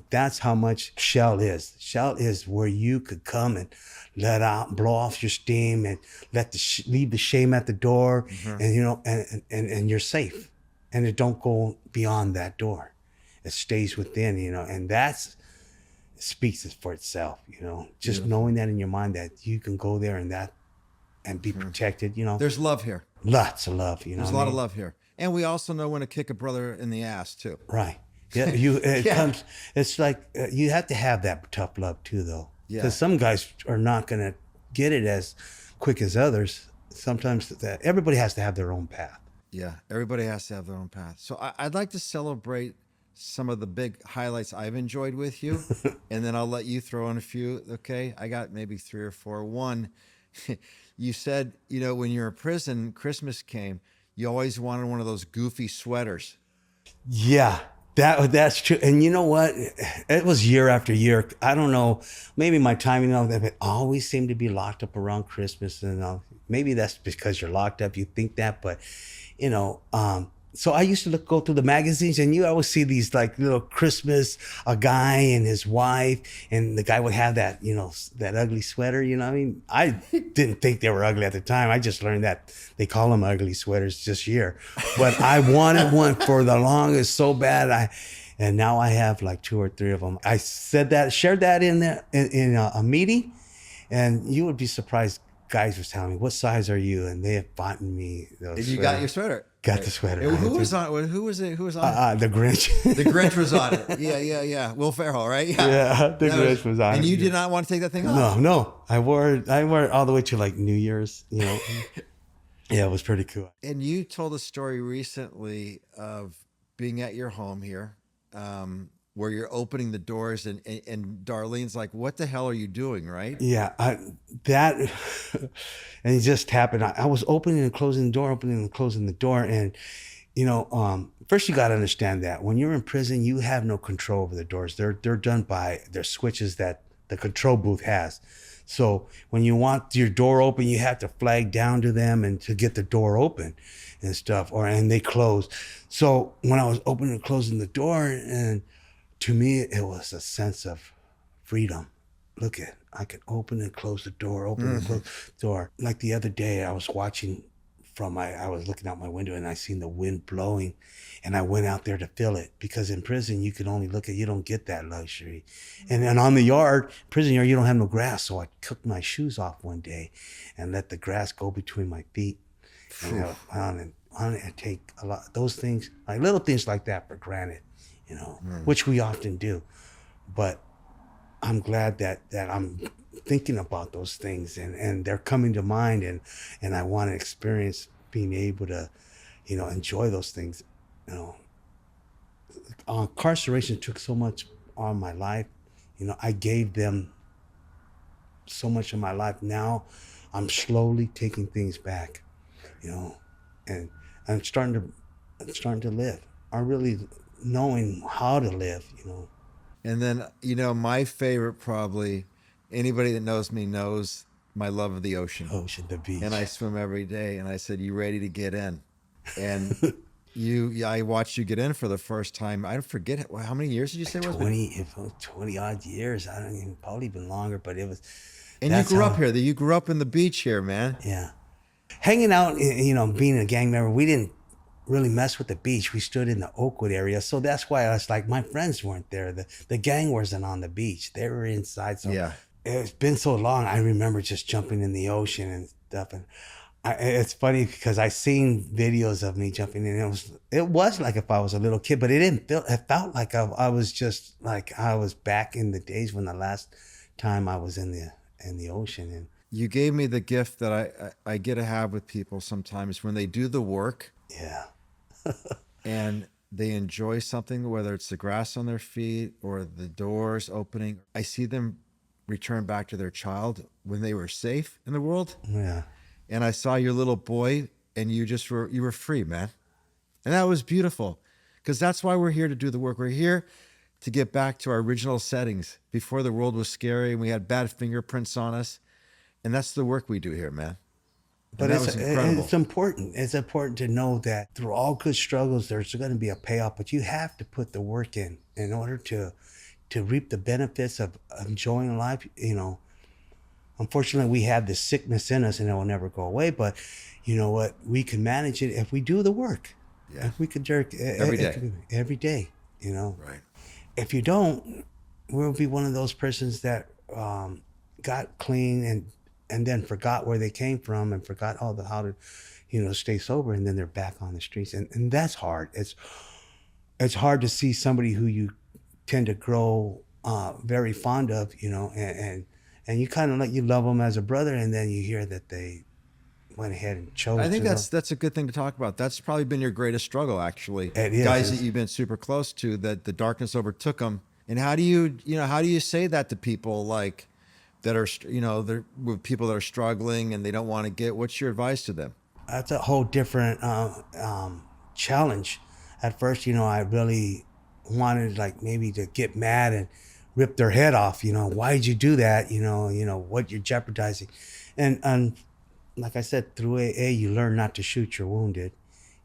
That's how much Shell is. Shell is where you could come and let out, blow off your steam and leave the shame at the door, and you're safe. And it don't go beyond that door. It stays within, and it speaks for itself, just knowing that in your mind that you can go there and be protected, There's love here. Lots of love, There's a lot of love here. And we also know when to kick a brother in the ass too. Right. Yeah, comes. It's like you have to have that tough love too, though. Yeah. Because some guys are not going to get it as quick as others. Sometimes everybody has to have their own path. Yeah, everybody has to have their own path. So I'd like to celebrate some of the big highlights I've enjoyed with you, and then I'll let you throw in a few. Okay, I got maybe 3 or 4. One, you said when you were in prison, Christmas came. You always wanted one of those goofy sweaters. Yeah. That's true. And you know what? It was year after year. I don't know. Maybe my timing of it always seemed to be locked up around Christmas. And maybe that's because you're locked up. You think that. But, so I used to go through the magazines and you always see these like little Christmas, a guy and his wife. And the guy would have that, that ugly sweater. I didn't think they were ugly at the time. I just learned that they call them ugly sweaters this year. But I wanted one for the longest so bad. And now I have like 2 or 3 of them. I shared that in a meeting, and you would be surprised. Guys was telling me, "What size are you?" And they have bought me those. You got your sweater. Got the sweater. Who was on? Who was it? Who was on? The Grinch. The Grinch was on it. Yeah. Will Ferrell, right? Yeah, the Grinch was on it. And you did not want to take that thing off? No. I wore it all the way to like New Year's. Yeah, it was pretty cool. And you told a story recently of being at your home here, where you're opening the doors and Darlene's like, "What the hell are you doing?" Right? Yeah, and it just happened. I was opening and closing the door, and first you got to understand that when you're in prison, you have no control over the doors. They're done by their switches that the control booth has. So when you want your door open, you have to flag down to them and to get the door open and stuff, and they close. So when I was opening and closing the door, and to me, it was a sense of freedom. Look at, I could open and close the door, and close the door. Like the other day, I was watching I was looking out my window and I seen the wind blowing, and I went out there to feel it, because in prison, you can only you don't get that luxury. And then on the prison yard, you don't have no grass. So I took my shoes off one day and let the grass go between my feet. And I take a lot, those things, like little things like that for granted. Which we often do. But I'm glad that I'm thinking about those things and they're coming to mind, and I want to experience being able to, enjoy those things. Incarceration took so much on my life. I gave them so much of my life. Now I'm slowly taking things back, and I'm starting to live. I'm really knowing how to live, And then, my favorite, probably anybody that knows me knows my love of the ocean. The beach. And I swim every day. And I said, "You ready to get in?" And I watched you get in for the first time. I forget how many years did you say it was? 20 odd years. I don't even, probably even longer, but it was. And you grew up here. You grew up in the beach here, man. Yeah. Hanging out, being a gang member, we didn't really mess with the beach. We stood in the Oakwood area. So that's why I was like, my friends weren't there. The gang wasn't on the beach. They were inside. So yeah. It's been so long. I remember just jumping in the ocean and stuff. And it's funny because I seen videos of me jumping in. It was like if I was a little kid, but it felt like I was just like I was back in the days when the last time I was in the ocean. And you gave me the gift that I get to have with people sometimes when they do the work. Yeah. And they enjoy something, whether it's the grass on their feet or the doors opening. I see them return back to their child when they were safe in the world. Yeah. And I saw your little boy, and you were free, man. And that was beautiful, because that's why we're here to do the work. We're here to get back to our original settings before the world was scary and we had bad fingerprints on us. And that's the work we do here, man. But that was incredible. it's important. It's important to know that through all good struggles, there's going to be a payoff. But you have to put the work in order to reap the benefits of enjoying life. You know, unfortunately, we have this sickness in us, and it will never go away. But you know what? We can manage it if we do the work. Yeah. If we could jerk every day. You know. Right. If you don't, we'll be one of those persons that got clean and then forgot where they came from and forgot how to, you know, stay sober, and then they're back on the streets, and that's hard. It's hard to see somebody who you tend to grow very fond of, you know, and you kind of you love them as a brother, and then you hear that they went ahead and chose. I think that's a good thing to talk about. That's probably been your greatest struggle, actually. It is. Guys that you've been super close to, that the darkness overtook them. And how do you say that to people like that are, you know, they're with people that are struggling and they don't want to get? What's your advice to them? That's a whole different challenge. At first, you know, I really wanted like maybe to get mad and rip their head off. You know, why did you do that? You know what you're jeopardizing, and like I said, through AA, you learn not to shoot your wounded,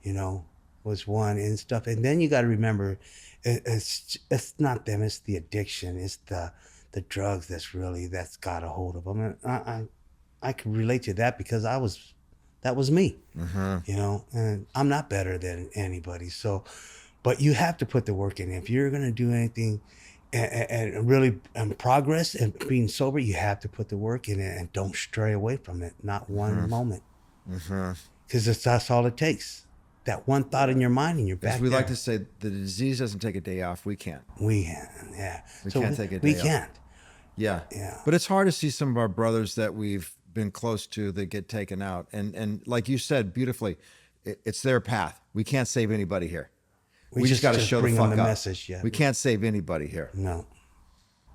you know, was one and stuff. And then you got to remember, it's not them, it's the addiction, it's the drugs that's got a hold of them. And I can relate to that because that was me, you know, and I'm not better than anybody. So, but you have to put the work in. If you're going to do anything and really progress and being sober, you have to put the work in it and don't stray away from it. Not one moment. Because that's all it takes. That one thought in your mind and you're back. We like to say the disease doesn't take a day off. We can't. We can, yeah. We can't take a day off. We can't. Yeah. Yeah. But it's hard to see some of our brothers that we've been close to that get taken out. And like you said beautifully, it's their path. We can't save anybody here. We just got to show the fuck up. Message, yeah. We can't save anybody here. No.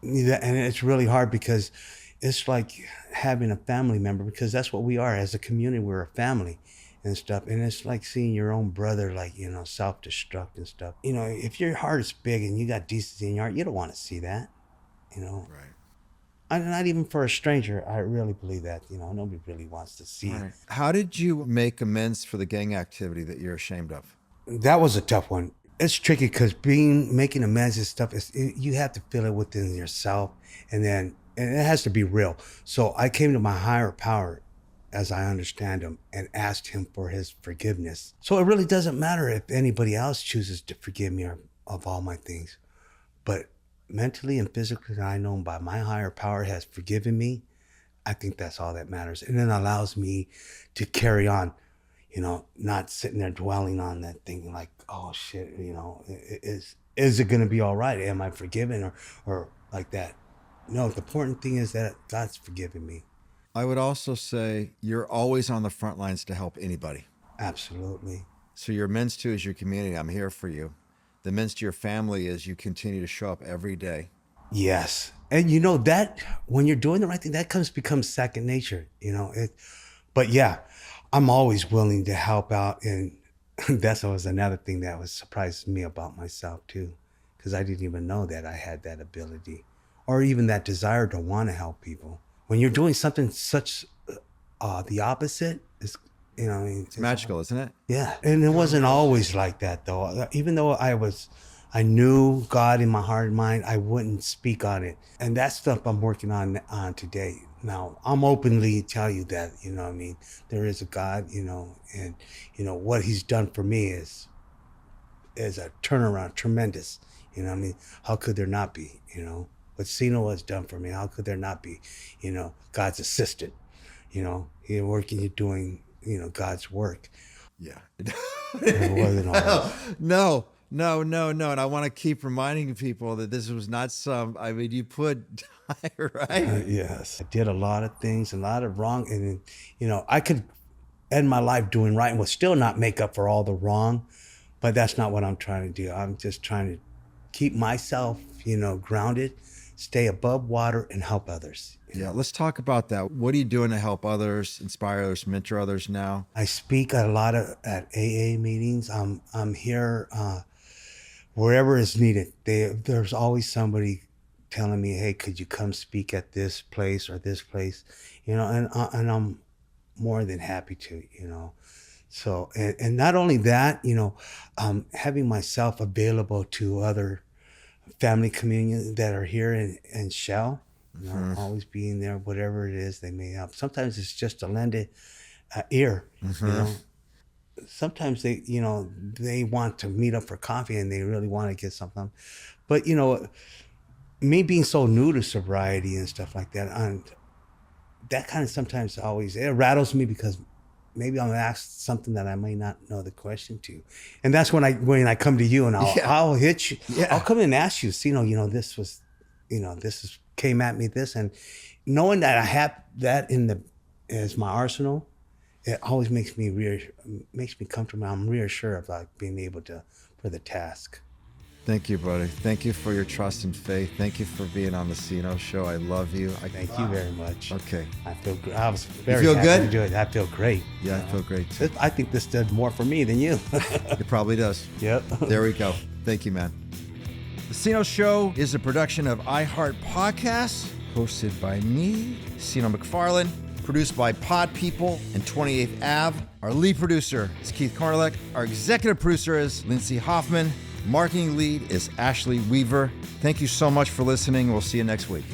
And it's really hard because it's like having a family member, because that's what we are. As a community, we're a family and stuff. And it's like seeing your own brother, like, you know, self-destruct and stuff. You know, if your heart is big and you got decency in your heart, you don't want to see that, you know. Right. Not even for a stranger. I really believe that, you know, nobody really wants to see. Right. How did you make amends for the gang activity that you're ashamed of? That was a tough one. It's tricky because making amends and stuff, you have to feel it within yourself, and it has to be real. So I came to my higher power, as I understand him, and asked him for his forgiveness. So it really doesn't matter if anybody else chooses to forgive me of all my things. But mentally and physically, I know by my higher power has forgiven me. I think that's all that matters. And then allows me to carry on, you know, not sitting there dwelling on that thing like, oh shit, you know, is it going to be all right? Am I forgiven or like that? No, the important thing is that God's forgiven me. I would also say you're always on the front lines to help anybody. Absolutely. So your amends to is your community. I'm here for you. The amends to your family is you continue to show up every day. Yes. And you know that when you're doing the right thing, that becomes second nature, you know. But yeah, I'm always willing to help out, and that was another thing that was surprising me about myself too, because I didn't even know that I had that ability or even that desire to want to help people. When you're doing something such the opposite, you know, it's magical, isn't it? Yeah, and it wasn't always like that though. Even though I knew God in my heart and mind, I wouldn't speak on it, and that stuff I'm working on today. Now, I'm openly tell you that, you know what I mean, there is a God, you know, and, you know, what he's done for me is a turnaround, tremendous, you know what I mean? How could there not be, you know? What Seano has done for me, how could there not be, you know, God's assistant, you know, you're doing, you know, God's work. Yeah. It wasn't all No. And I want to keep reminding people that this was not you put, right? Yes. I did a lot of things, a lot of wrong. And, you know, I could end my life doing right and would still not make up for all the wrong. But that's not what I'm trying to do. I'm just trying to keep myself, you know, grounded, stay above water, and help others. Yeah, let's talk about that. What are you doing to help others, inspire others, mentor others now? I speak a lot at AA meetings. I'm here wherever is needed. There's always somebody telling me, hey, could you come speak at this place or this place? You know, and I'm more than happy to, So, and not only that, having myself available to other family communion that are here in Shell, always being there, whatever it is they may have. Sometimes it's just to lend an ear, Sometimes they want to meet up for coffee and they really want to get something. But, me being so new to sobriety and stuff like that, that kind of sometimes it rattles me because maybe I'll ask something that I may not know the question to. And that's when I come to you and I'll hit you. Yeah. I'll come in and ask you, this was, came at me this. And knowing that I have that as my arsenal, it always makes me comfortable. I'm reassured about being able for the task. Thank you, buddy. Thank you for your trust and faith. Thank you for being on the Seano Show. I love you. Thank you very much. Okay. I feel good. I was very happy to do it. I feel great. Yeah, I feel great too. I think this did more for me than you. It probably does. Yep. There we go. Thank you, man. The Seano Show is a production of iHeart Podcasts, hosted by me, Seano McFarland, produced by Pod People and 28th Ave. Our lead producer is Keith Carlick. Our executive producer is Lindsay Hoffman. Marketing lead is Ashley Weaver. Thank you so much for listening. We'll see you next week.